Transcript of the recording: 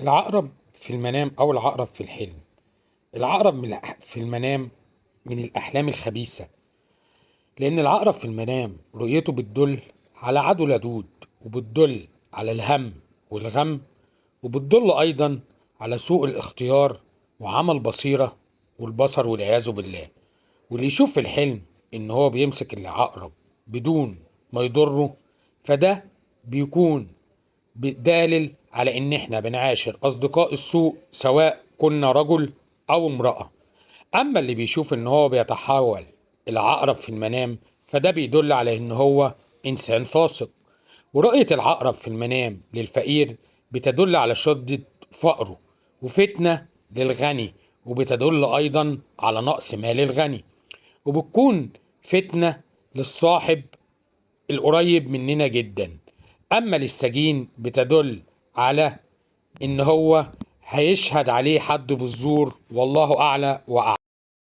العقرب في المنام أو العقرب في الحلم. العقرب في المنام من الأحلام الخبيثة، لأن العقرب في المنام رؤيته بتدل على عدو لدود، وبتدل على الهم والغم، وبتدل أيضا على سوء الاختيار وعمى البصيرة والبصر والعياذ بالله. واللي يشوف في الحلم إن هو بيمسك العقرب بدون ما يضره، فده بيكون دالل على ان احنا بنعاشر اصدقاء السوء، سواء كنا رجل او امرأة. اما اللي بيشوف ان هو بيتحول العقرب في المنام، فده بيدل على ان هو انسان فاسق. ورؤية العقرب في المنام للفقير بتدل على شدة فقره وفتنة للغني، وبتدل ايضا على نقص مال الغني، وبتكون فتنة للصاحب القريب مننا جدا. اما للسجين بتدل على ان هو هيشهد عليه حد بالزور، والله اعلى واعلم.